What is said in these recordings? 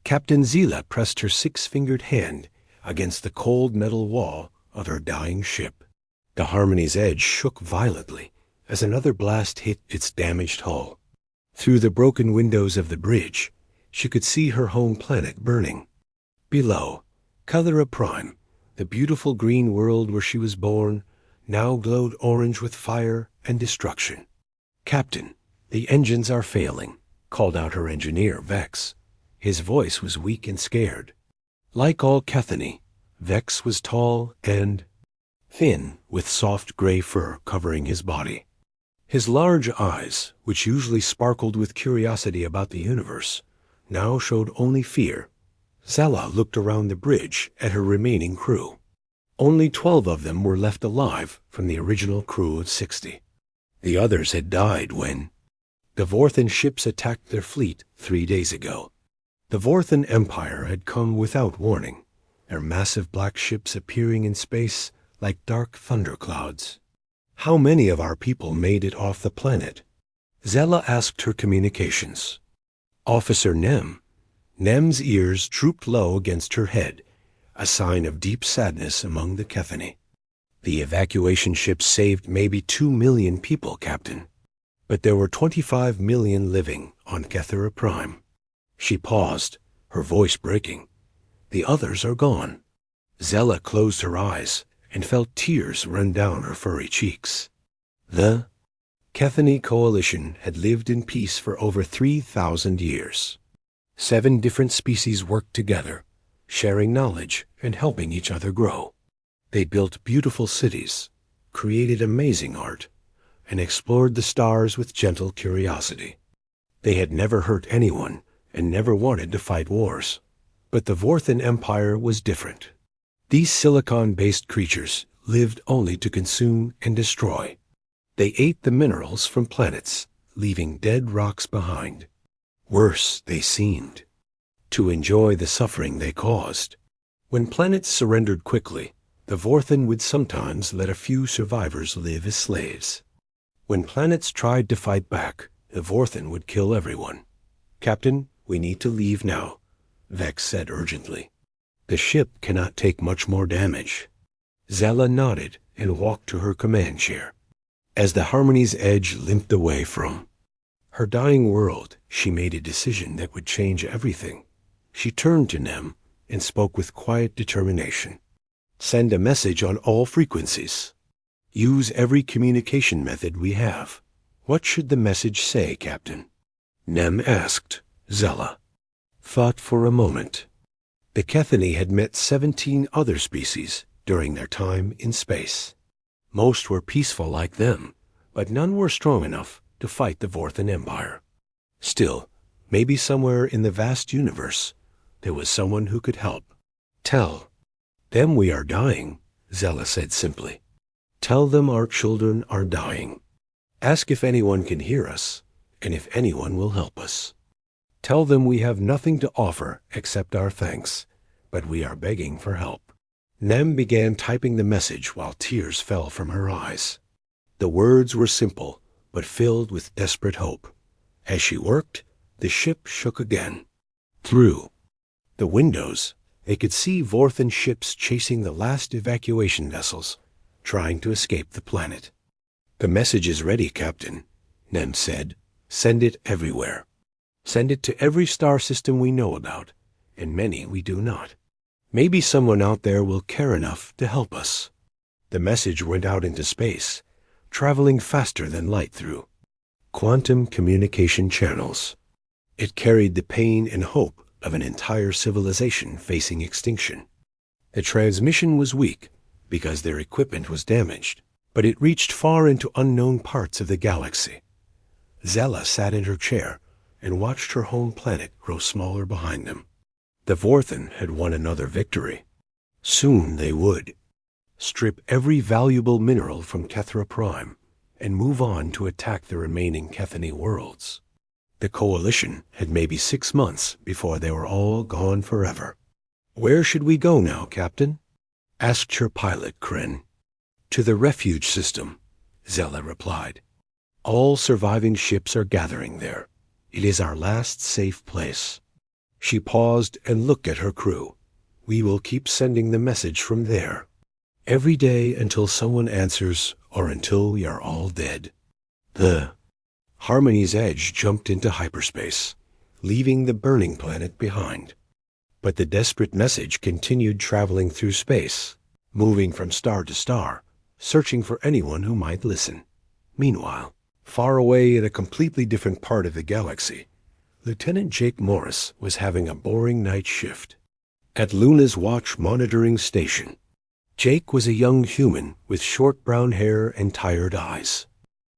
Captain Zila pressed her six-fingered hand against the cold metal wall of her dying ship. The Harmony's edge shook violently as another blast hit its damaged hull. Through the broken windows of the bridge, she could see her home planet burning. Below, Calera Prime, the beautiful green world where she was born, now glowed orange with fire and destruction. "Captain, the engines are failing," called out her engineer, Vex. His voice was weak and scared. Like all Kethany, Vex was tall and thin, with soft gray fur covering his body. His large eyes, which usually sparkled with curiosity about the universe, now showed only fear. Zella looked around the bridge at her remaining crew. Only 12 of them were left alive from the original crew of 60. The others had died when the Vorthan ships attacked their fleet 3 days ago. The Vorthan Empire had come without warning, their massive black ships appearing in space like dark thunderclouds. "How many of our people made it off the planet?" Zella asked her communications. Officer Nem's ears drooped low against her head, a sign of deep sadness among the Kethany. "The evacuation ships saved maybe 2 million people, Captain. But there were 25 million living on Calera Prime." She paused, her voice breaking. "The others are gone." Zella closed her eyes and felt tears run down her furry cheeks. The Kethany Coalition had lived in peace for over 3,000 years. 7 different species worked together, sharing knowledge and helping each other grow. They built beautiful cities, created amazing art, and explored the stars with gentle curiosity. They had never hurt anyone and never wanted to fight wars. But the Vorthan Empire was different. These silicon-based creatures lived only to consume and destroy. They ate the minerals from planets, leaving dead rocks behind. Worse, they seemed to enjoy the suffering they caused. When planets surrendered quickly, the Vorthan would sometimes let a few survivors live as slaves. When planets tried to fight back, the Vorthan would kill everyone. "Captain, we need to leave now," Vex said urgently. "The ship cannot take much more damage." Zella nodded and walked to her command chair. As the Harmony's edge limped away from her dying world, she made a decision that would change everything. She turned to Nem and spoke with quiet determination. "Send a message on all frequencies. Use every communication method we have." "What should the message say, Captain?" Nem asked. Zella thought for a moment. The Kethany had met 17 other species during their time in space. Most were peaceful like them, but none were strong enough to fight the Vorthan Empire. Still, maybe somewhere in the vast universe, there was someone who could help. "Tell them we are dying," Zella said simply. "Tell them our children are dying. Ask if anyone can hear us, and if anyone will help us. Tell them we have nothing to offer except our thanks, but we are begging for help." Nem began typing the message while tears fell from her eyes. The words were simple, but filled with desperate hope. As she worked, the ship shook again. Through the windows, they could see Vorthan ships chasing the last evacuation vessels, trying to escape the planet. "The message is ready, Captain," Nem said. "Send it everywhere. Send it to every star system we know about, and many we do not. Maybe someone out there will care enough to help us." The message went out into space, traveling faster than light through quantum communication channels. It carried the pain and hope of an entire civilization facing extinction. The transmission was weak because their equipment was damaged, but it reached far into unknown parts of the galaxy. Zella sat in her chair and watched her home planet grow smaller behind them. The Vorthan had won another victory. Soon they would strip every valuable mineral from Calera Prime and move on to attack the remaining Kethany worlds. The Coalition had maybe 6 months before they were all gone forever. "Where should we go now, Captain?" asked her pilot, Kren. "To the refuge system," Zella replied. "All surviving ships are gathering there. It is our last safe place." She paused and looked at her crew. "We will keep sending the message from there. Every day until someone answers or until we are all dead." The Harmony's Edge jumped into hyperspace, leaving the burning planet behind. But the desperate message continued traveling through space, moving from star to star, searching for anyone who might listen. Meanwhile, far away in a completely different part of the galaxy, Lieutenant Jake Morris was having a boring night shift. At Luna's watch monitoring station, Jake was a young human with short brown hair and tired eyes.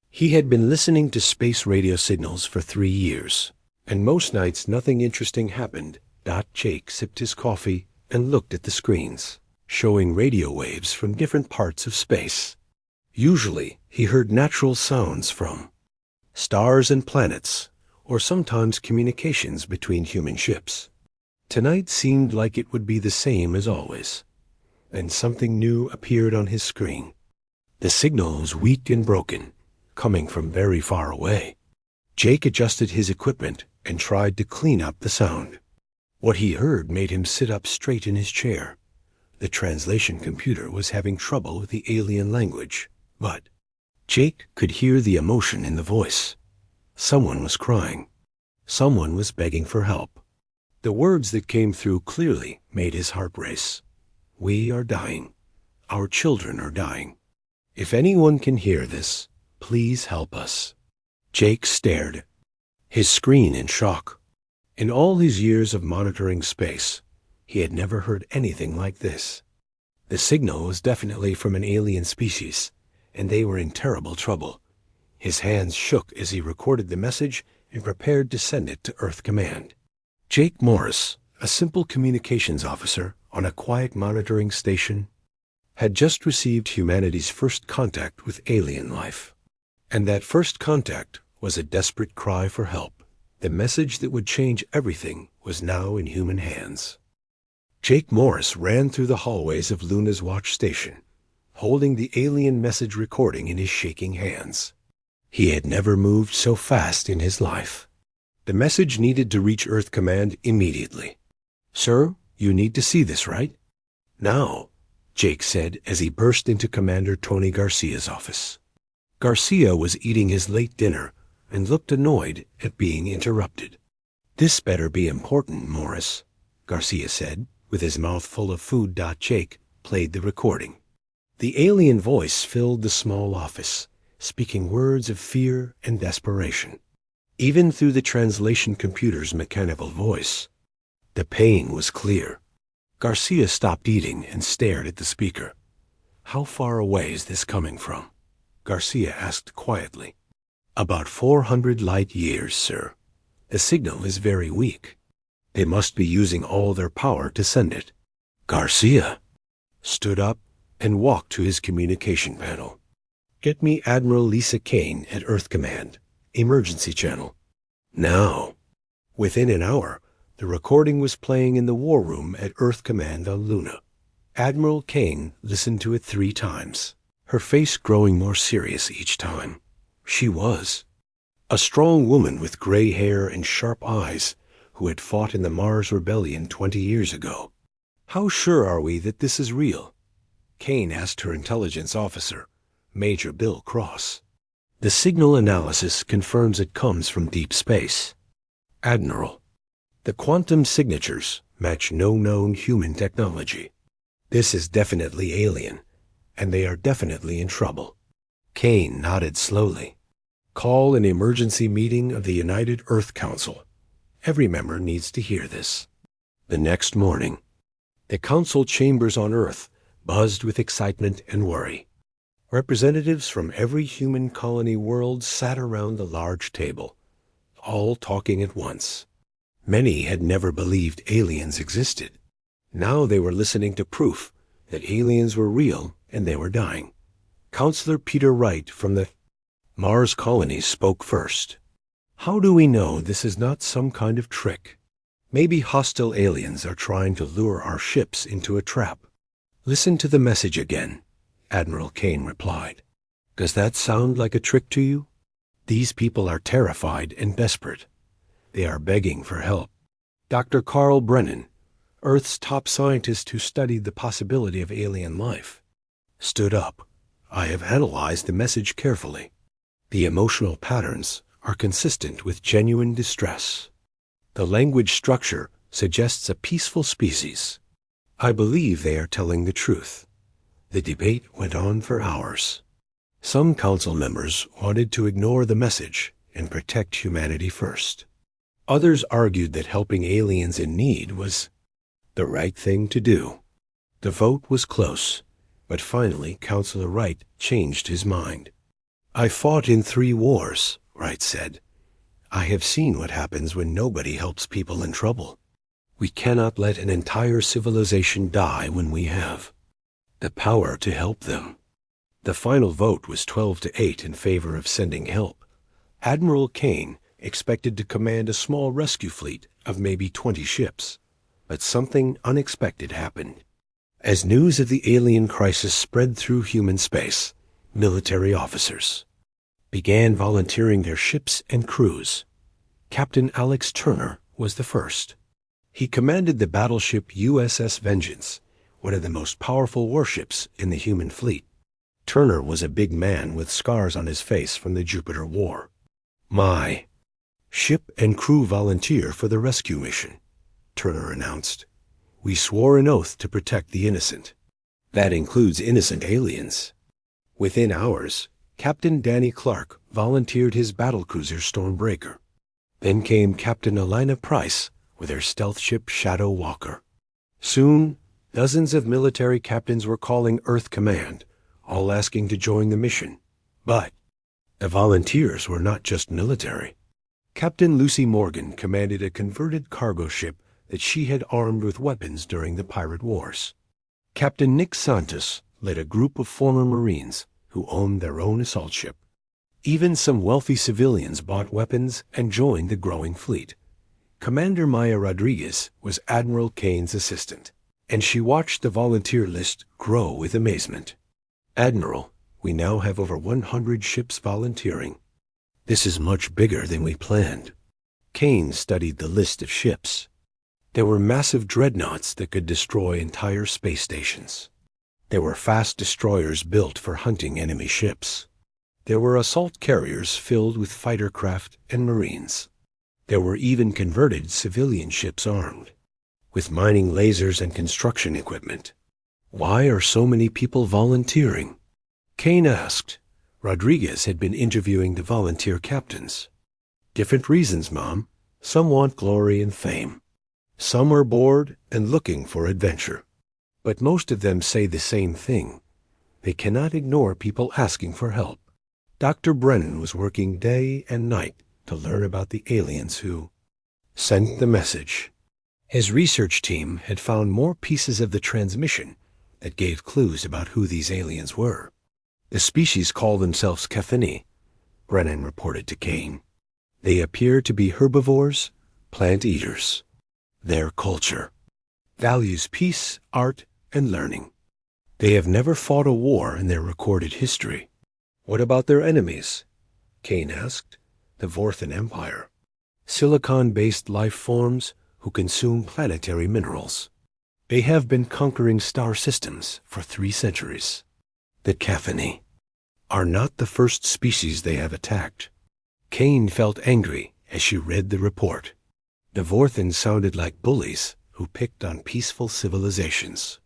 He had been listening to space radio signals for 3 years, and most nights nothing interesting happened. Jake sipped his coffee and looked at the screens, showing radio waves from different parts of space. Usually, he heard natural sounds from stars and planets, or sometimes communications between human ships. Tonight seemed like it would be the same as always. And something new appeared on his screen. The signal was weak and broken, coming from very far away. Jake adjusted his equipment and tried to clean up the sound. What he heard made him sit up straight in his chair. The translation computer was having trouble with the alien language, but Jake could hear the emotion in the voice. Someone was crying. Someone was begging for help. The words that came through clearly made his heart race. "We are dying. Our children are dying. If anyone can hear this, please help us." Jake stared, his screen in shock. In all his years of monitoring space, he had never heard anything like this. The signal was definitely from an alien species, and they were in terrible trouble. His hands shook as he recorded the message and prepared to send it to Earth Command. Jake Morris, a simple communications officer on a quiet monitoring station, had just received humanity's first contact with alien life. And that first contact was a desperate cry for help. The message that would change everything was now in human hands. Jake Morris ran through the hallways of Luna's watch station, holding the alien message recording in his shaking hands. He had never moved so fast in his life. The message needed to reach Earth Command immediately. "Sir, you need to see this, right?" "Now," Jake said as he burst into Commander Tony Garcia's office. Garcia was eating his late dinner and looked annoyed at being interrupted. "This better be important, Morris," Garcia said, with his mouth full of food. Jake played the recording. The alien voice filled the small office, speaking words of fear and desperation. Even through the translation computer's mechanical voice, the pain was clear. Garcia stopped eating and stared at the speaker. "How far away is this coming from?" Garcia asked quietly. "About 400 light years, sir. The signal is very weak. They must be using all their power to send it." Garcia stood up and walked to his communication panel. "Get me Admiral Lisa Kane at Earth Command, emergency channel. Now." Within an hour, the recording was playing in the war room at Earth Command on Luna. Admiral Kane listened to it 3 times, her face growing more serious each time. She was a strong woman with gray hair and sharp eyes who had fought in the Mars Rebellion 20 years ago. "How sure are we that this is real?" Kane asked her intelligence officer, Major Bill Cross. "The signal analysis confirms it comes from deep space, Admiral. The quantum signatures match no known human technology. This is definitely alien, and they are definitely in trouble." Kane nodded slowly. "Call an emergency meeting of the United Earth Council. Every member needs to hear this." The next morning, the council chambers on Earth buzzed with excitement and worry. Representatives from every human colony world sat around the large table, all talking at once. Many had never believed aliens existed. Now they were listening to proof that aliens were real and they were dying. Counselor Peter Wright from the Mars colony spoke first. "How do we know this is not some kind of trick? Maybe hostile aliens are trying to lure our ships into a trap." "Listen to the message again," Admiral Kane replied. "Does that sound like a trick to you? These people are terrified and desperate. They are begging for help. Dr. Carl Brennan, Earth's top scientist who studied the possibility of alien life, stood up. I have analyzed the message carefully. The emotional patterns are consistent with genuine distress. The language structure suggests a peaceful species. I believe they are telling the truth. The debate went on for hours. Some council members wanted to ignore the message and protect humanity first. Others argued that helping aliens in need was the right thing to do. The vote was close, but finally Councilor Wright changed his mind. I fought in 3 wars, Wright said. I have seen what happens when nobody helps people in trouble. We cannot let an entire civilization die when we have the power to help them. The final vote was 12-8 in favor of sending help. Admiral Kane expected to command a small rescue fleet of maybe 20 ships, but something unexpected happened. As news of the alien crisis spread through human space, military officers began volunteering their ships and crews. Captain Alex Turner was the first. He commanded the battleship USS Vengeance, one of the most powerful warships in the human fleet. Turner was a big man with scars on his face from the Jupiter War. My ship and crew volunteer for the rescue mission, Turner announced. We swore an oath to protect the innocent. That includes innocent aliens. Within hours, Captain Danny Clark volunteered his battlecruiser Stormbreaker. Then came Captain Elena Price with her stealth ship Shadow Walker. Soon, dozens of military captains were calling Earth Command, all asking to join the mission. But the volunteers were not just military. Captain Lucy Morgan commanded a converted cargo ship that she had armed with weapons during the pirate wars. Captain Nick Santos led a group of former Marines who owned their own assault ship. Even some wealthy civilians bought weapons and joined the growing fleet. Commander Maya Rodriguez was Admiral Kane's assistant, and she watched the volunteer list grow with amazement. Admiral, we now have over 100 ships volunteering. This is much bigger than we planned. Kane studied the list of ships. There were massive dreadnoughts that could destroy entire space stations. There were fast destroyers built for hunting enemy ships. There were assault carriers filled with fighter craft and Marines. There were even converted civilian ships armed with mining lasers and construction equipment. Why are so many people volunteering? Kane asked. Rodriguez had been interviewing the volunteer captains. Different reasons, Mom. Some want glory and fame. Some are bored and looking for adventure. But most of them say the same thing. They cannot ignore people asking for help. Dr. Brennan was working day and night to learn about the aliens who sent the message. His research team had found more pieces of the transmission that gave clues about who these aliens were. The species call themselves Cathini, Brennan reported to Kane. They appear to be herbivores, plant eaters. Their culture values peace, art, and learning. They have never fought a war in their recorded history. What about their enemies? Kane asked. The Vorthan Empire. Silicon-based life forms who consume planetary minerals. They have been conquering star systems for 3 centuries. The Cathini are not the first species they have attacked. Kane felt angry as she read the report. The Vorthans sounded like bullies who picked on peaceful civilizations.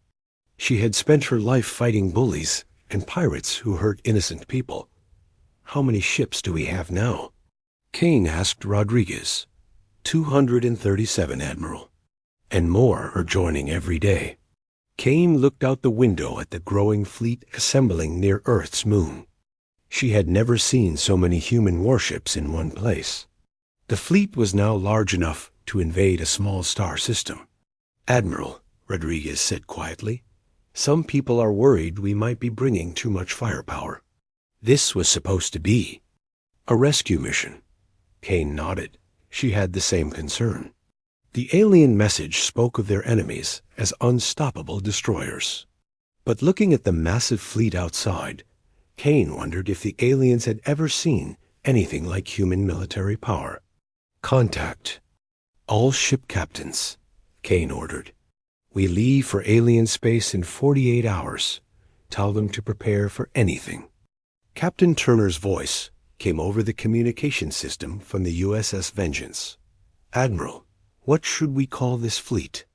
She had spent her life fighting bullies and pirates who hurt innocent people. How many ships do we have now? Kane asked Rodriguez. 237, Admiral. And more are joining every day. Kane looked out the window at the growing fleet assembling near Earth's moon. She had never seen so many human warships in one place. The fleet was now large enough to invade a small star system. Admiral, Rodriguez said quietly, some people are worried we might be bringing too much firepower. This was supposed to be a rescue mission. Kane nodded. She had the same concern. The alien message spoke of their enemies as unstoppable destroyers. But looking at the massive fleet outside, Kane wondered if the aliens had ever seen anything like human military power. Contact. All ship captains, Kane ordered. We leave for alien space in 48 hours. Tell them to prepare for anything. Captain Turner's voice came over the communication system from the USS Vengeance. Admiral, what should we call this fleet?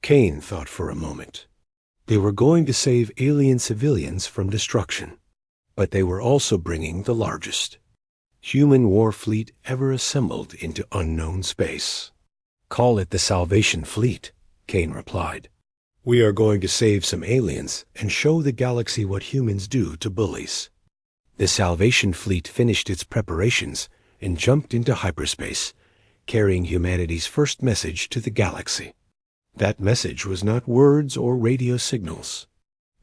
Kane thought for a moment. They were going to save alien civilians from destruction, but they were also bringing the largest human war fleet ever assembled into unknown space. Call it the Salvation Fleet, Kane replied. We are going to save some aliens and show the galaxy what humans do to bullies. The Salvation Fleet finished its preparations and jumped into hyperspace, carrying humanity's first message to the galaxy. That message was not words or radio signals.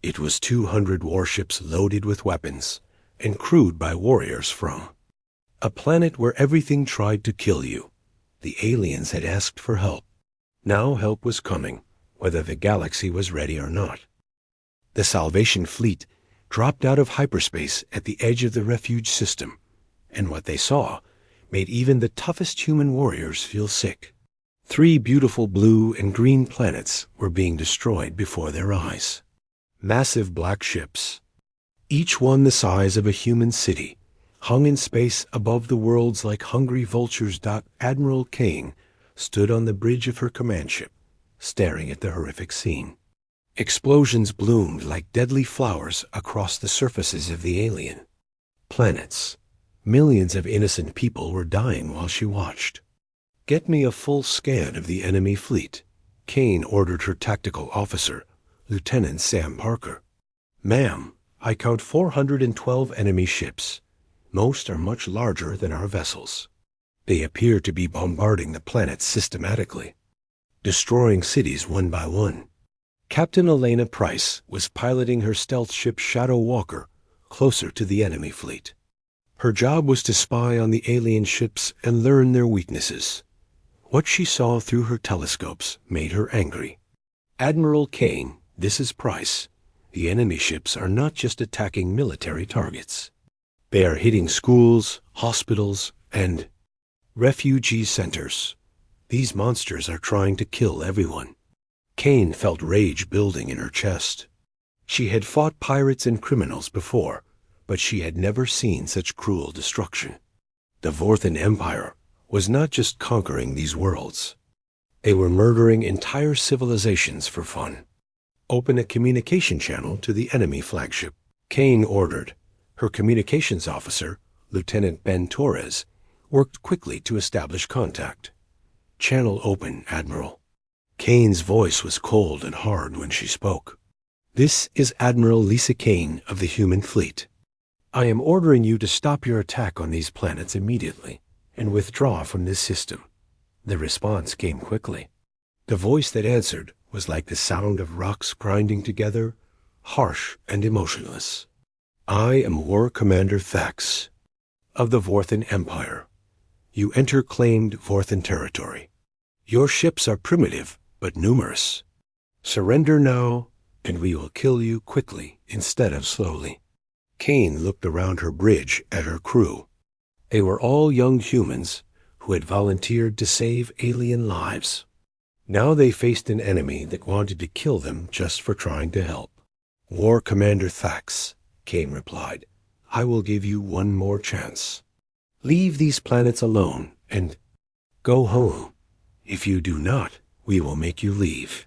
It was 200 warships loaded with weapons and crewed by warriors from a planet where everything tried to kill you. The aliens had asked for help. Now help was coming, whether the galaxy was ready or not. The Salvation Fleet dropped out of hyperspace at the edge of the refuge system, and what they saw made even the toughest human warriors feel sick. 3 beautiful blue and green planets were being destroyed before their eyes. Massive black ships, each one the size of a human city, hung in space above the worlds like hungry vultures. Admiral Kane stood on the bridge of her command ship, staring at the horrific scene. Explosions bloomed like deadly flowers across the surfaces of the alien planets. Millions of innocent people were dying while she watched. Get me a full scan of the enemy fleet, Kane ordered her tactical officer, Lieutenant Sam Parker. Ma'am, I count 412 enemy ships. Most are much larger than our vessels. They appear to be bombarding the planet systematically, destroying cities one by one. Captain Elena Price was piloting her stealth ship Shadow Walker closer to the enemy fleet. Her job was to spy on the alien ships and learn their weaknesses. What she saw through her telescopes made her angry. Admiral Kane, this is Price. The enemy ships are not just attacking military targets. They are hitting schools, hospitals, and refugee centers. These monsters are trying to kill everyone. Kane felt rage building in her chest. She had fought pirates and criminals before, but she had never seen such cruel destruction. The Vorthan Empire was not just conquering these worlds. They were murdering entire civilizations for fun. Open a communication channel to the enemy flagship, Kane ordered. Her communications officer, Lieutenant Ben Torres, worked quickly to establish contact. Channel open, Admiral. Kane's voice was cold and hard when she spoke. This is Admiral Lisa Kane of the human fleet. I am ordering you to stop your attack on these planets immediately and withdraw from this system. The response came quickly. The voice that answered was like the sound of rocks grinding together, harsh and emotionless. I am War Commander Thax of the Vorthan Empire. You enter claimed Vorthan territory. Your ships are primitive but numerous. Surrender now, and we will kill you quickly instead of slowly. Kane looked around her bridge at her crew. They were all young humans who had volunteered to save alien lives. Now they faced an enemy that wanted to kill them just for trying to help. War Commander Thax, Kane replied, I will give you one more chance. Leave these planets alone and go home. If you do not, we will make you leave.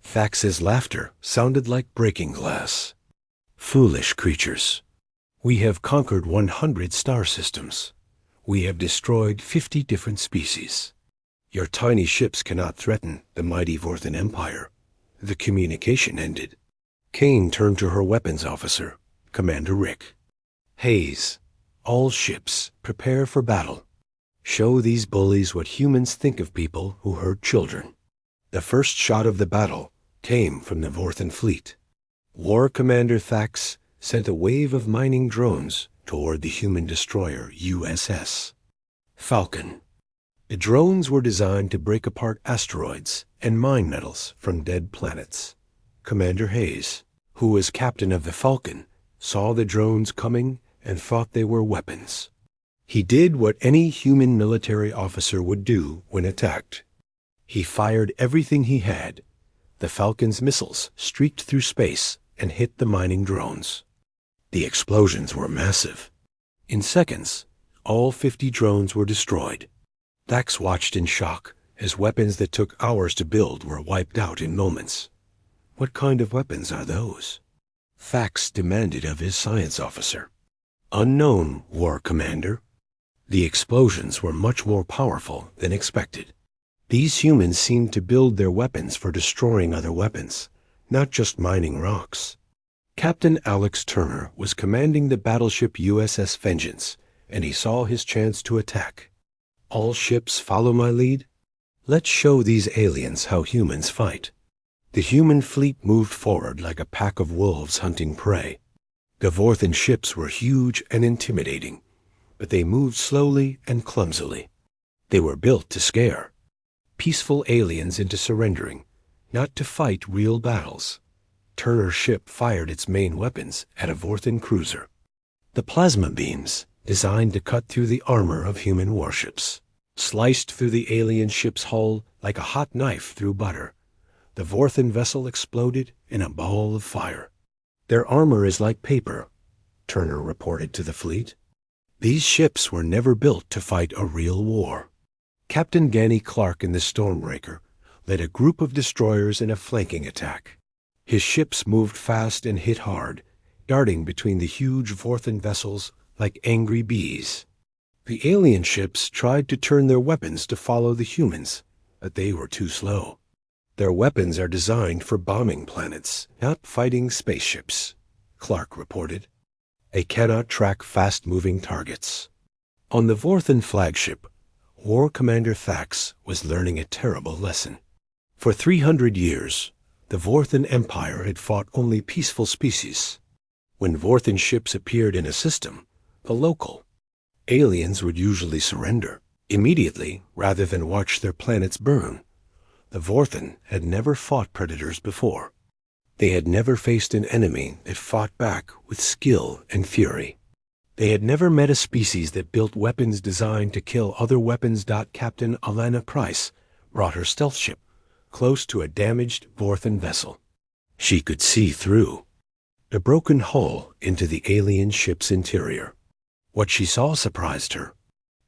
Thax's laughter sounded like breaking glass. Foolish creatures. We have conquered 100 star systems. We have destroyed 50 different species. Your tiny ships cannot threaten the mighty Vorthan Empire. The communication ended. Kane turned to her weapons officer, Commander Rick. Hayes, all ships, prepare for battle. Show these bullies what humans think of people who hurt children. The first shot of the battle came from the Vorthan fleet. War Commander Thax sent a wave of mining drones toward the human destroyer USS Falcon. The drones were designed to break apart asteroids and mine metals from dead planets. Commander Hayes, who was captain of the Falcon, saw the drones coming and thought they were weapons. He did what any human military officer would do when attacked. He fired everything he had. The Falcon's missiles streaked through space and hit the mining drones. The explosions were massive. In seconds, all 50 drones were destroyed. Thax watched in shock as weapons that took hours to build were wiped out in moments. What kind of weapons are those? Thax demanded of his science officer. Unknown, War Commander. The explosions were much more powerful than expected. These humans seemed to build their weapons for destroying other weapons, not just mining rocks. Captain Alex Turner was commanding the battleship USS Vengeance, and he saw his chance to attack. All ships follow my lead? Let's show these aliens how humans fight. The human fleet moved forward like a pack of wolves hunting prey. The Vorthan ships were huge and intimidating, but they moved slowly and clumsily. They were built to scare peaceful aliens into surrendering, not to fight real battles. Turner's ship fired its main weapons at a Vorthan cruiser. The plasma beams, designed to cut through the armor of human warships, sliced through the alien ship's hull like a hot knife through butter. The Vorthan vessel exploded in a ball of fire. Their armor is like paper, Turner reported to the fleet. These ships were never built to fight a real war. Captain Ganny Clark in the Stormbreaker led a group of destroyers in a flanking attack. His ships moved fast and hit hard, darting between the huge Vorthan vessels like angry bees. The alien ships tried to turn their weapons to follow the humans, but they were too slow. Their weapons are designed for bombing planets, not fighting spaceships, Clark reported. They cannot track fast-moving targets. On the Vorthan flagship, War Commander Thax was learning a terrible lesson. For 300 years, the Vorthan Empire had fought only peaceful species. When Vorthan ships appeared in a system, the local aliens would usually surrender immediately rather than watch their planets burn. The Vorthan had never fought predators before. They had never faced an enemy that fought back with skill and fury. They had never met a species that built weapons designed to kill other weapons. Captain Alana Price brought her stealth ship close to a damaged Vorthan vessel. She could see through the broken hull into the alien ship's interior. What she saw surprised her.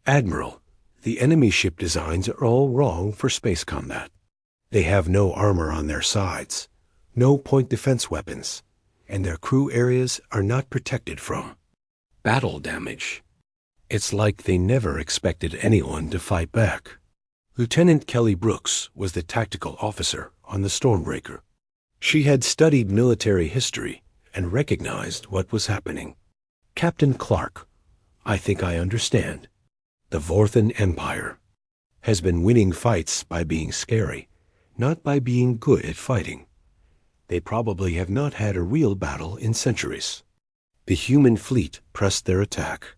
Admiral, the enemy ship designs are all wrong for space combat. They have no armor on their sides, no point defense weapons, and their crew areas are not protected from battle damage. It's like they never expected anyone to fight back. Lieutenant Kelly Brooks was the tactical officer on the Stormbreaker. She had studied military history and recognized what was happening. Captain Clark, I think I understand. The Vorthan Empire has been winning fights by being scary, not by being good at fighting. They probably have not had a real battle in centuries. The human fleet pressed their attack.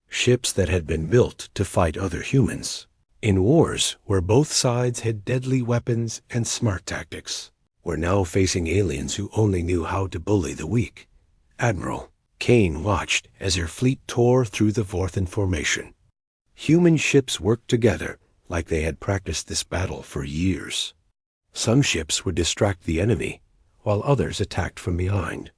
Ships that had been built to fight other humans. In wars where both sides had deadly weapons and smart tactics, were now facing aliens who only knew how to bully the weak. Admiral Kane watched as her fleet tore through the Vorthan formation. Human ships worked together like they had practiced this battle for years. Some ships would distract the enemy, while others attacked from behind.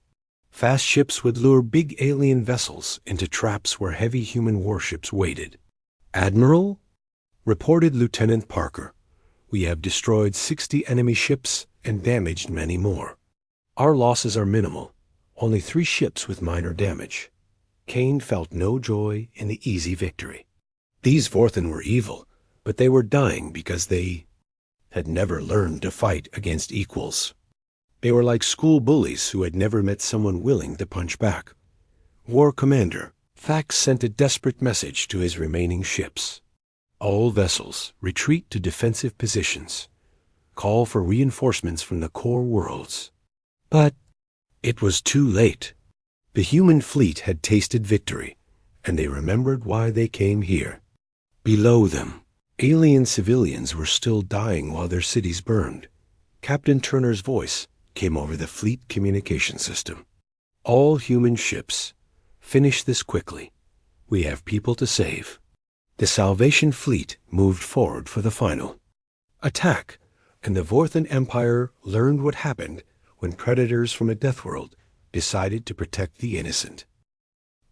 Fast ships would lure big alien vessels into traps where heavy human warships waited. Admiral, reported Lieutenant Parker, we have destroyed 60 enemy ships and damaged many more. Our losses are minimal, only 3 ships with minor damage. Kane felt no joy in the easy victory. These Vorthan were evil, but they were dying because they had never learned to fight against equals. They were like school bullies who had never met someone willing to punch back. War Commander Thax sent a desperate message to his remaining ships. All vessels, retreat to defensive positions. Call for reinforcements from the core worlds. But it was too late. The human fleet had tasted victory, and they remembered why they came here. Below them, alien civilians were still dying while their cities burned. Captain Turner's voice came over the fleet communication system. All human ships, finish this quickly. We have people to save. The Salvation Fleet moved forward for the final. Attack, and the Vorthan Empire learned what happened when predators from a death world decided to protect the innocent.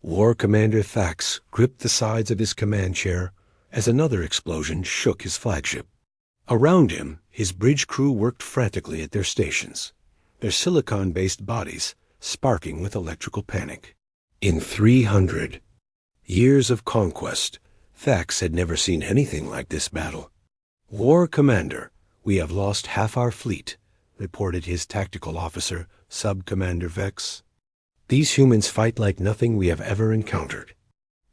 War Commander Thax gripped the sides of his command chair as another explosion shook his flagship. Around him, his bridge crew worked frantically at their stations, their silicon-based bodies sparking with electrical panic. In 300 years of conquest, Thax had never seen anything like this battle. "War Commander, we have lost half our fleet," reported his tactical officer, Sub-Commander Vex. "These humans fight like nothing we have ever encountered."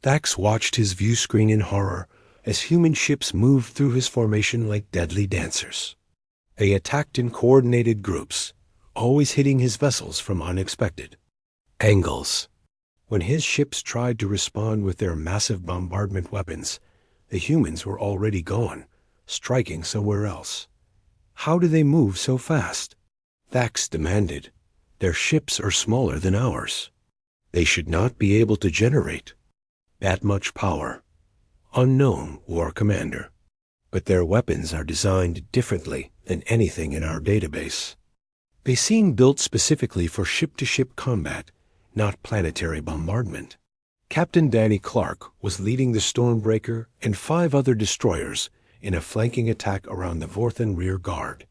Thax watched his view screen in horror as human ships moved through his formation like deadly dancers. They attacked in coordinated groups, always hitting his vessels from unexpected angles. When his ships tried to respond with their massive bombardment weapons, the humans were already gone, striking somewhere else. "How do they move so fast?" Thax demanded. "Their ships are smaller than ours. They should not be able to generate that much power." "Unknown, War Commander. But their weapons are designed differently than anything in our database. They seem built specifically for ship-to-ship combat, not planetary bombardment." Captain Danny Clark was leading the Stormbreaker and 5 other destroyers in a flanking attack around the Vorthan rear guard.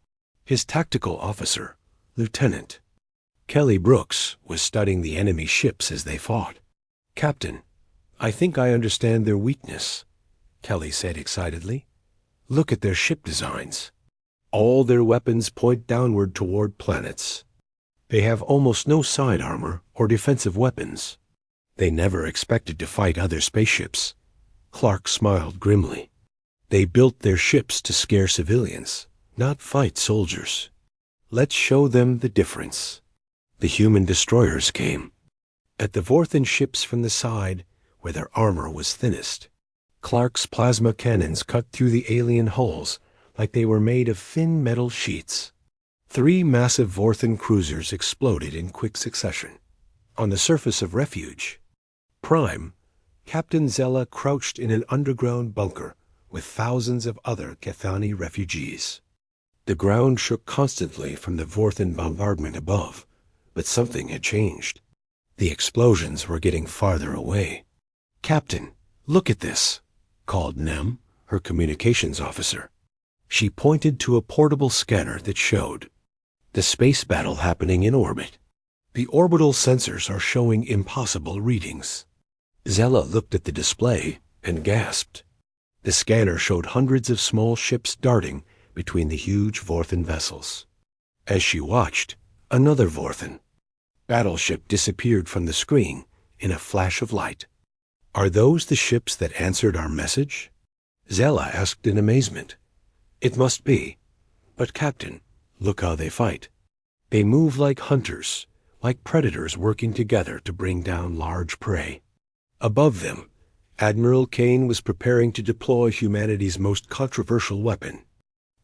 His tactical officer, Lieutenant Kelly Brooks, was studying the enemy ships as they fought. "Captain, I think I understand their weakness," Kelly said excitedly. "Look at their ship designs. All their weapons point downward toward planets. They have almost no side armor or defensive weapons. They never expected to fight other spaceships." Clark smiled grimly. "They built their ships to scare civilians, not fight soldiers. Let's show them the difference." The human destroyers came at the Vorthan ships from the side where their armor was thinnest. Clark's plasma cannons cut through the alien hulls like they were made of thin metal sheets. 3 massive Vorthan cruisers exploded in quick succession. On the surface of Refuge Prime, Captain Zella crouched in an underground bunker with thousands of other Kethani refugees. The ground shook constantly from the Vorthan bombardment above, but something had changed. The explosions were getting farther away. "Captain, look at this," called Nem, her communications officer. She pointed to a portable scanner that showed the space battle happening in orbit. The orbital sensors are showing impossible readings. Zella looked at the display and gasped. The scanner showed hundreds of small ships darting between the huge Vorthan vessels. As she watched, another Vorthan battleship disappeared from the screen in a flash of light. "Are those the ships that answered our message?" Zella asked in amazement. "It must be. But Captain, look how they fight. They move like hunters, like predators working together to bring down large prey." Above them, Admiral Kane was preparing to deploy humanity's most controversial weapon.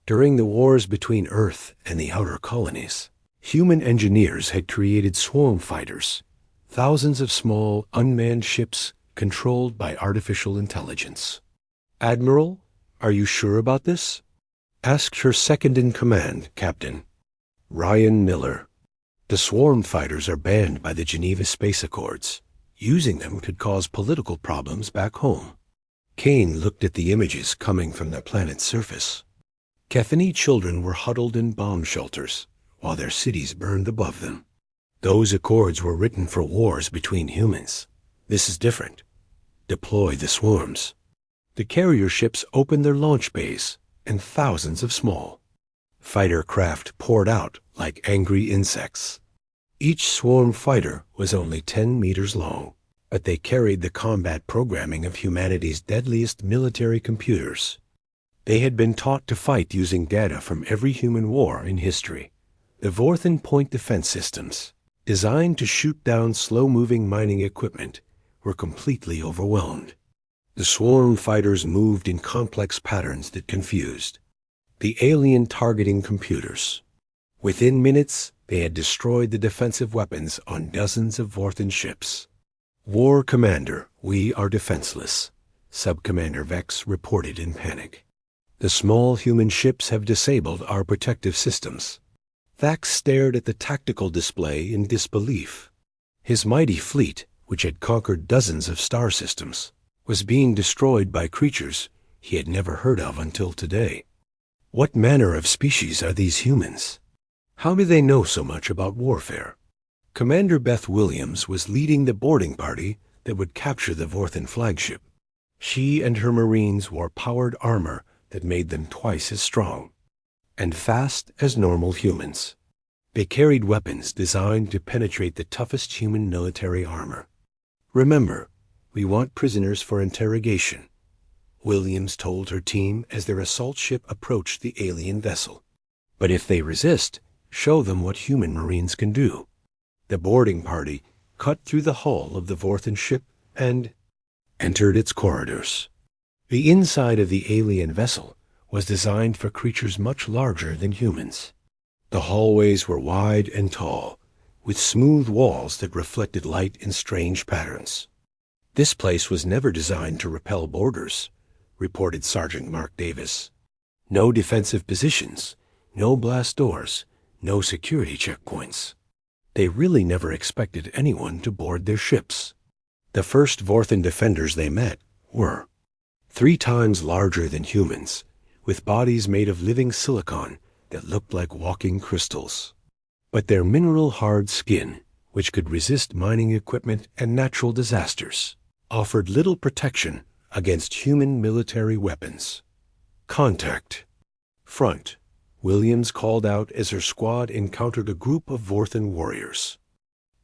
During the wars between Earth and the outer colonies, human engineers had created swarm fighters, thousands of small, unmanned ships controlled by artificial intelligence. "Admiral, are you sure about this?" asked her second-in-command, Captain Ryan Miller. "The swarm fighters are banned by the Geneva Space Accords. Using them could cause political problems back home." Kane looked at the images coming from the planet's surface. Kethani children were huddled in bomb shelters while their cities burned above them. Those accords were written for wars between humans. This is different. Deploy the swarms. The carrier ships opened their launch bays, and thousands of small fighter craft poured out like angry insects. Each swarm fighter was only 10 meters long, but they carried the combat programming of humanity's deadliest military computers. They had been taught to fight using data from every human war in history. The Vorthan point defense systems, designed to shoot down slow-moving mining equipment, were completely overwhelmed. The swarm fighters moved in complex patterns that confused the alien targeting computers. Within minutes, they had destroyed the defensive weapons on dozens of Vorthan ships. "War Commander, we are defenseless," Sub-Commander Vex reported in panic. The small human ships have disabled our protective systems. Thax stared at the tactical display in disbelief. His mighty fleet, which had conquered dozens of star systems, was being destroyed by creatures he had never heard of until today. What manner of species are these humans? How do they know so much about warfare? Commander Beth Williams was leading the boarding party that would capture the Vorthan flagship. She and her Marines wore powered armor that made them twice as strong and fast as normal humans. They carried weapons designed to penetrate the toughest human military armor. "Remember, we want prisoners for interrogation," Williams told her team as their assault ship approached the alien vessel. "But if they resist, show them what human Marines can do." The boarding party cut through the hull of the Vorthan ship and entered its corridors. The inside of the alien vessel was designed for creatures much larger than humans. The hallways were wide and tall, with smooth walls that reflected light in strange patterns. "This place was never designed to repel boarders," reported Sergeant Mark Davis. "No defensive positions, no blast doors, no security checkpoints. They really never expected anyone to board their ships." The first Vorthan defenders they met were 3 times larger than humans, with bodies made of living silicon that looked like walking crystals. But their mineral-hard skin, which could resist mining equipment and natural disasters, offered little protection against human military weapons. "Contact." "Front," Williams called out as her squad encountered a group of Vorthan warriors.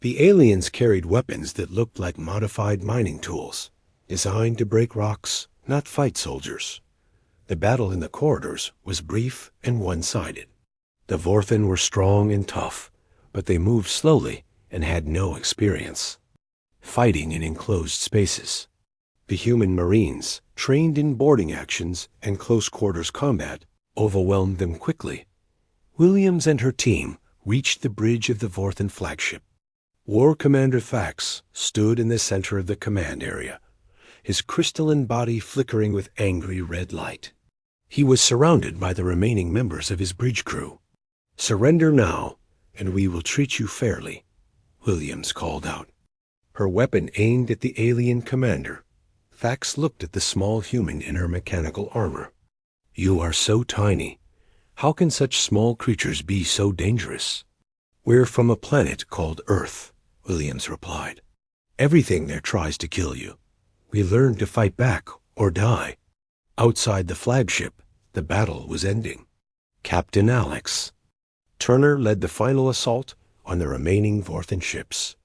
The aliens carried weapons that looked like modified mining tools, designed to break rocks, not fight soldiers. The battle in the corridors was brief and one-sided. The Vorthan were strong and tough, but they moved slowly and had no experience fighting in enclosed spaces. The human Marines, trained in boarding actions and close-quarters combat, overwhelmed them quickly. Williams and her team reached the bridge of the Vorthan flagship. War Commander Thax stood in the center of the command area, his crystalline body flickering with angry red light. He was surrounded by the remaining members of his bridge crew. "Surrender now, and we will treat you fairly," Williams called out. Her weapon aimed at the alien commander. Thax looked at the small human in her mechanical armor. "You are so tiny. How can such small creatures be so dangerous?" "We're from a planet called Earth," Williams replied. "Everything there tries to kill you. We learned to fight back or die." Outside the flagship, the battle was ending. Captain Alex Turner led the final assault on the remaining Vorthan ships.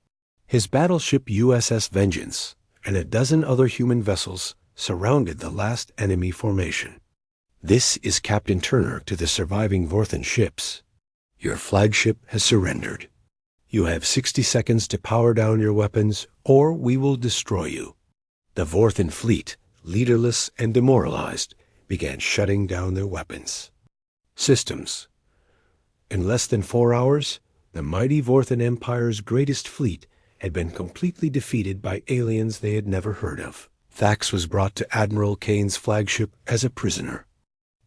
His battleship USS Vengeance and a dozen other human vessels surrounded the last enemy formation. "This is Captain Turner to the surviving Vorthan ships. Your flagship has surrendered. You have 60 seconds to power down your weapons, or we will destroy you." The Vorthan fleet, leaderless and demoralized, began shutting down their weapons. Systems. In less than 4 hours, the mighty Vorthan Empire's greatest fleet had been completely defeated by aliens they had never heard of. Thax was brought to Admiral Kane's flagship as a prisoner.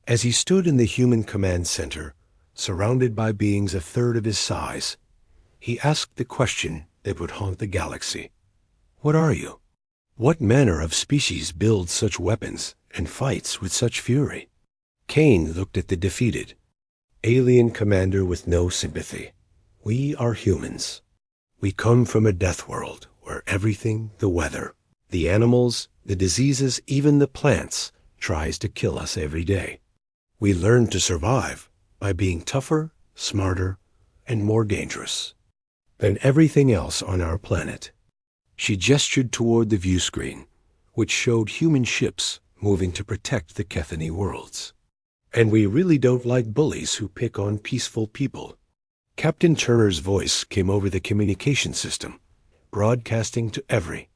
As he stood in the human command center, surrounded by beings a third of his size, he asked the question that would haunt the galaxy. "What are you? What manner of species builds such weapons and fights with such fury?" Kane looked at the defeated alien commander with no sympathy. "We are humans. We come from a death world where everything, the weather, the animals, the diseases, even the plants, tries to kill us every day. We learn to survive by being tougher, smarter, and more dangerous than everything else on our planet." She gestured toward the view screen, which showed human ships moving to protect the Kethany worlds. "And we really don't like bullies who pick on peaceful people." Captain Turner's voice came over the communication system, broadcasting to every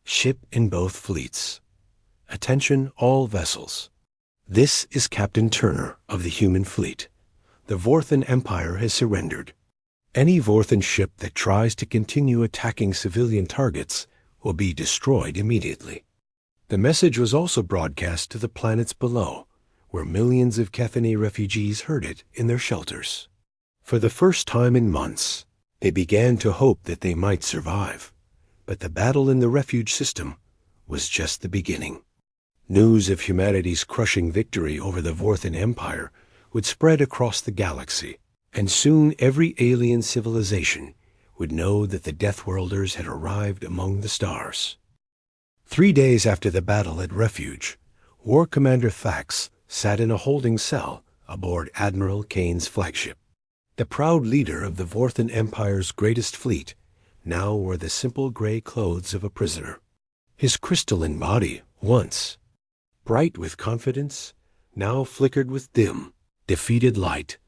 ship in both fleets. "Attention all vessels. This is Captain Turner of the human fleet. The Vorthan Empire has surrendered. Any Vorthan ship that tries to continue attacking civilian targets will be destroyed immediately." The message was also broadcast to the planets below, where millions of Kethani refugees heard it in their shelters. For the first time in months, they began to hope that they might survive, but the battle in the refuge system was just the beginning. News of humanity's crushing victory over the Vorthan Empire would spread across the galaxy, and soon every alien civilization would know that the Deathworlders had arrived among the stars. 3 days after the battle at Refuge, War Commander Thax sat in a holding cell aboard Admiral Kane's flagship. The proud leader of the Vorthan Empire's greatest fleet now wore the simple gray clothes of a prisoner. His crystalline body, once bright with confidence, now flickered with dim, defeated light.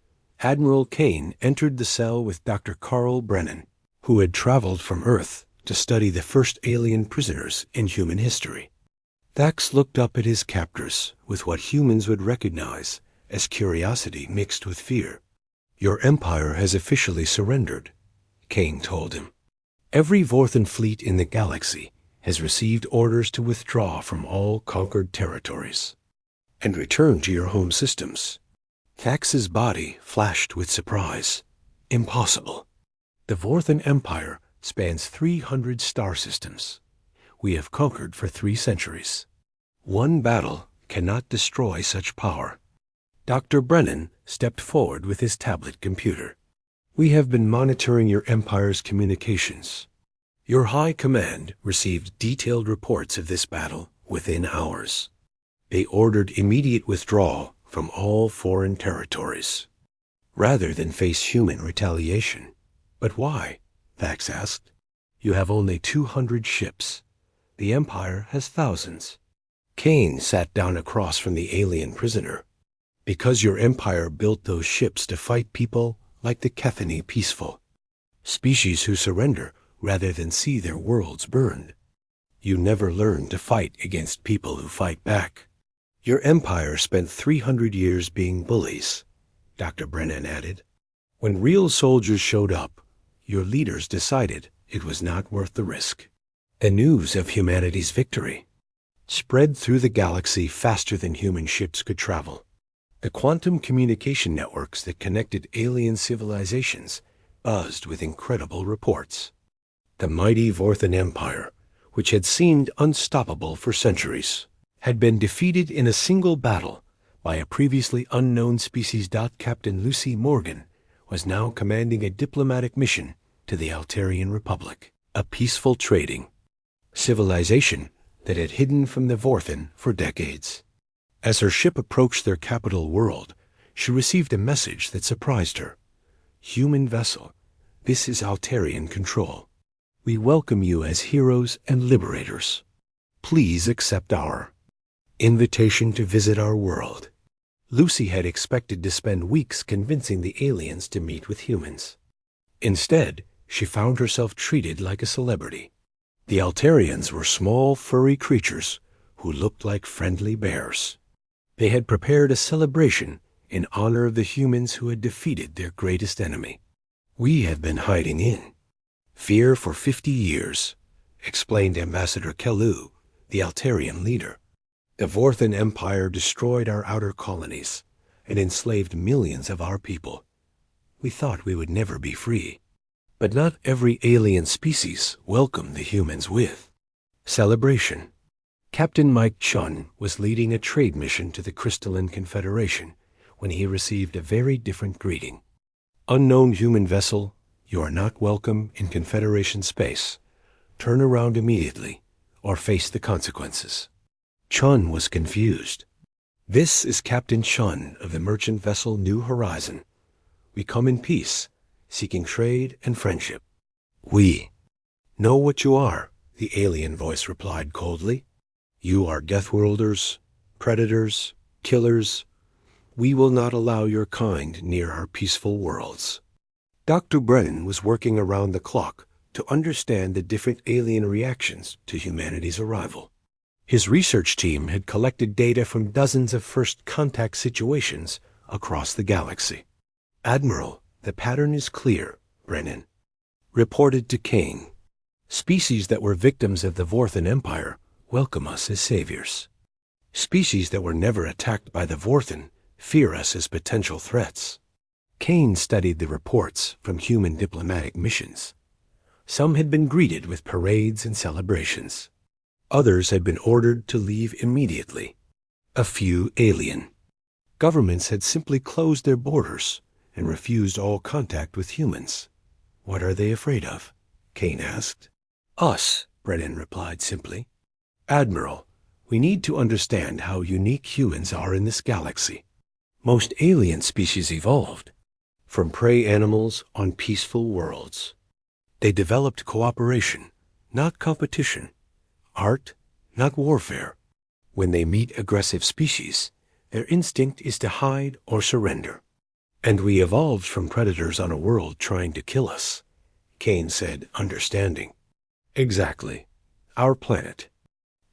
Admiral Kane entered the cell with Dr. Carl Brennan, who had traveled from Earth to study the first alien prisoners in human history. Thax looked up at his captors with what humans would recognize as curiosity mixed with fear. "Your empire has officially surrendered," Kane told him. "Every Vorthan fleet in the galaxy has received orders to withdraw from all conquered territories and return to your home systems." Thax's body flashed with surprise. "Impossible. The Vorthan Empire spans 300 star systems. We have conquered for 3 centuries. One battle cannot destroy such power." Dr. Brennan stepped forward with his tablet computer. "We have been monitoring your empire's communications. Your high command received detailed reports of this battle within hours. They ordered immediate withdrawal from all foreign territories, rather than face human retaliation." "But why?" Thax asked. "You have only 200 ships. The Empire has thousands." Kane sat down across from the alien prisoner. "Because your empire built those ships to fight people like the Kethani peaceful, species who surrender rather than see their worlds burned. You never learned to fight against people who fight back. Your empire spent 300 years being bullies," Dr. Brennan added. "When real soldiers showed up, your leaders decided it was not worth the risk." The news of humanity's victory spread through the galaxy faster than human ships could travel. The quantum communication networks that connected alien civilizations buzzed with incredible reports. The mighty Vorthan Empire, which had seemed unstoppable for centuries, had been defeated in a single battle by a previously unknown species. Captain Lucy Morgan was now commanding a diplomatic mission to the Altarian Republic, a peaceful trading civilization that had hidden from the Vorthan for decades. As her ship approached their capital world, she received a message that surprised her. "Human vessel, this is Altarian control. We welcome you as heroes and liberators. Please accept our invitation to visit our world." Lucy had expected to spend weeks convincing the aliens to meet with humans. Instead, she found herself treated like a celebrity. The Altarians were small, furry creatures who looked like friendly bears. They had prepared a celebration in honor of the humans who had defeated their greatest enemy. "We have been hiding in fear for 50 years, explained Ambassador Kelu, the Altarian leader. "The Vorthan Empire destroyed our outer colonies and enslaved millions of our people. We thought we would never be free. But not every alien species welcomed the humans with celebration." Captain Mike Chun was leading a trade mission to the Crystalline Confederation when he received a very different greeting. "Unknown human vessel, you are not welcome in Confederation space. Turn around immediately or face the consequences." Chun was confused. "This is Captain Chun of the merchant vessel New Horizon. We come in peace, seeking trade and friendship." "We know what you are," the alien voice replied coldly. "You are Deathworlders, predators, killers. We will not allow your kind near our peaceful worlds." Dr. Brennan was working around the clock to understand the different alien reactions to humanity's arrival. His research team had collected data from dozens of first contact situations across the galaxy. "Admiral, the pattern is clear," Brennan reported to Kane. "Species that were victims of the Vorthan Empire welcome us as saviors. Species that were never attacked by the Vorthen fear us as potential threats. Kane studied the reports from human diplomatic missions. Some had been greeted with parades and celebrations. Others had been ordered to leave immediately. A few alien. Governments had simply closed their borders and refused all contact with humans. What are they afraid of? Kane asked. Us, Brennan replied simply. Admiral, we need to understand how unique humans are in this galaxy. Most alien species evolved from prey animals on peaceful worlds. They developed cooperation, not competition, art, not warfare. When they meet aggressive species, their instinct is to hide or surrender. And we evolved from predators on a world trying to kill us, Kane said, understanding. Exactly. Our planet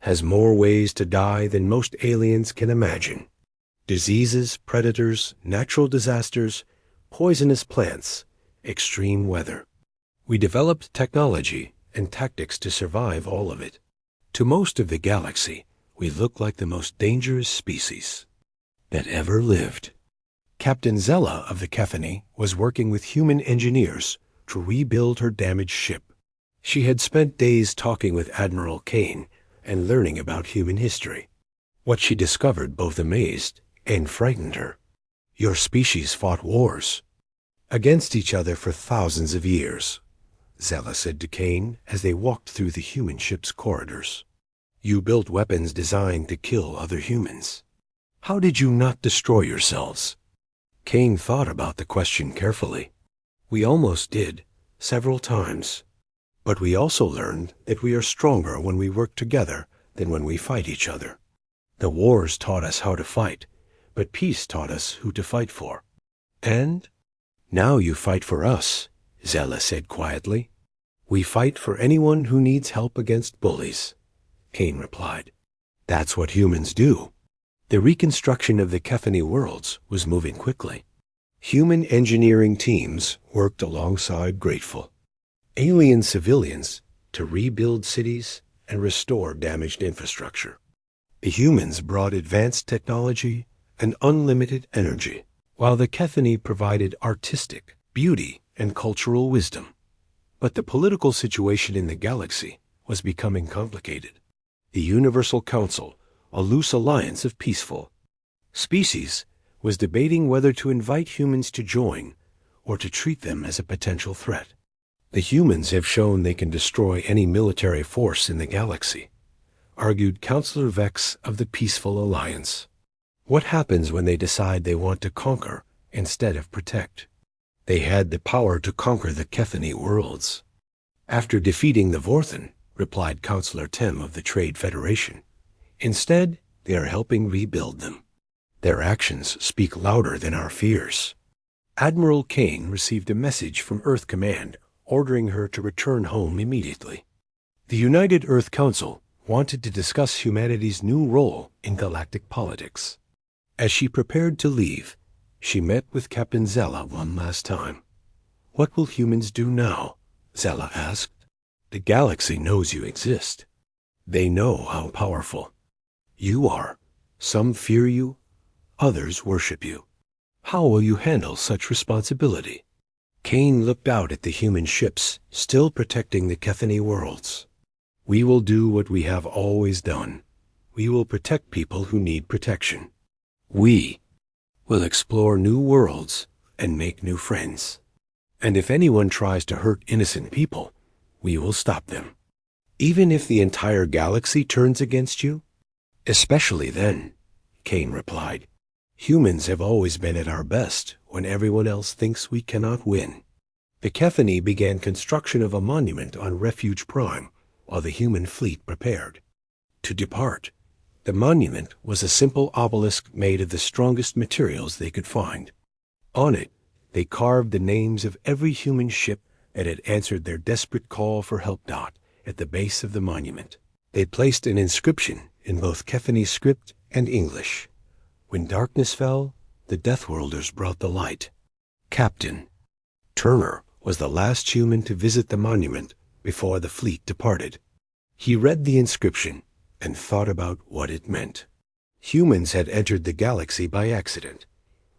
has more ways to die than most aliens can imagine. Diseases, predators, natural disasters, poisonous plants, extreme weather. We developed technology and tactics to survive all of it. To most of the galaxy, we look like the most dangerous species that ever lived. Captain Zella of the Kephani was working with human engineers to rebuild her damaged ship. She had spent days talking with Admiral Kane and learning about human history. What she discovered both amazed and frightened her. Your species fought wars against each other for thousands of years, Zella said to Kane as they walked through the human ship's corridors. You built weapons designed to kill other humans. How did you not destroy yourselves? Kane thought about the question carefully. We almost did, several times. But we also learned that we are stronger when we work together than when we fight each other. The wars taught us how to fight, but peace taught us who to fight for. And now you fight for us, Zella said quietly. We fight for anyone who needs help against bullies, Kane replied. That's what humans do. The reconstruction of the Kephani worlds was moving quickly. Human engineering teams worked alongside grateful alien civilians to rebuild cities and restore damaged infrastructure. The humans brought advanced technology and unlimited energy, while the Kephani provided artistic beauty and cultural wisdom. But the political situation in the galaxy was becoming complicated. The Universal Council, a loose alliance of peaceful species, was debating whether to invite humans to join or to treat them as a potential threat. The humans have shown they can destroy any military force in the galaxy, argued Councillor Vex of the Peaceful Alliance. What happens when they decide they want to conquer instead of protect? They had the power to conquer the Kephani worlds. After defeating the Vorthen, replied Councillor Tem of the Trade Federation. Instead, they are helping rebuild them. Their actions speak louder than our fears. Admiral Kane received a message from Earth Command ordering her to return home immediately. The United Earth Council wanted to discuss humanity's new role in galactic politics. As she prepared to leave, she met with Captain Zella one last time. What will humans do now? Zella asked. The galaxy knows you exist. They know how powerful you are. Some fear you, others worship you. How will you handle such responsibility? Kane looked out at the human ships, still protecting the Kephani worlds. We will do what we have always done. We will protect people who need protection. We will explore new worlds and make new friends. And if anyone tries to hurt innocent people, we will stop them. Even if the entire galaxy turns against you? Especially then, Kane replied. Humans have always been at our best when everyone else thinks we cannot win. The Kephani began construction of a monument on Refuge Prime while the human fleet prepared to depart. The monument was a simple obelisk made of the strongest materials they could find. On it, they carved the names of every human ship that had answered their desperate call for help. At the base of the monument, they placed an inscription in both Kephani script and English. When darkness fell, the Deathworlders brought the light. Captain Turner was the last human to visit the monument before the fleet departed. He read the inscription and thought about what it meant. Humans had entered the galaxy by accident,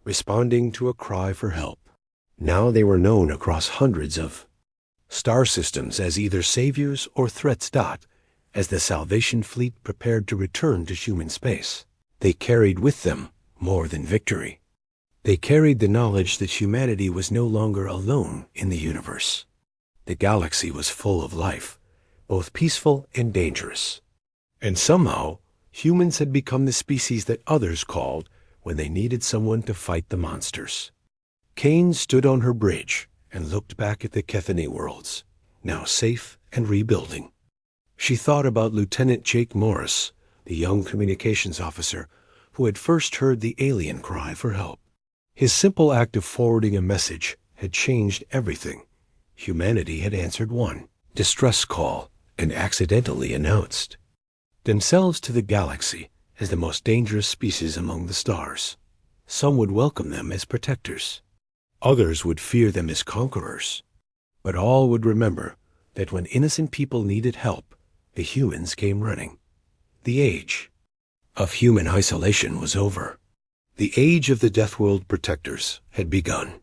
responding to a cry for help. Now they were known across hundreds of star systems as either saviors or threats. As the Salvation Fleet prepared to return to human space, they carried with them more than victory. They carried the knowledge that humanity was no longer alone in the universe. The galaxy was full of life, both peaceful and dangerous. And somehow, humans had become the species that others called when they needed someone to fight the monsters. Kane stood on her bridge and looked back at the Kethany worlds, now safe and rebuilding. She thought about Lieutenant Jake Morris, the young communications officer who had first heard the alien cry for help. His simple act of forwarding a message had changed everything. Humanity had answered one distress call and accidentally announced themselves to the galaxy as the most dangerous species among the stars. Some would welcome them as protectors. Others would fear them as conquerors. But all would remember that when innocent people needed help, the humans came running. The age of human isolation was over. The age of the Deathworld protectors had begun.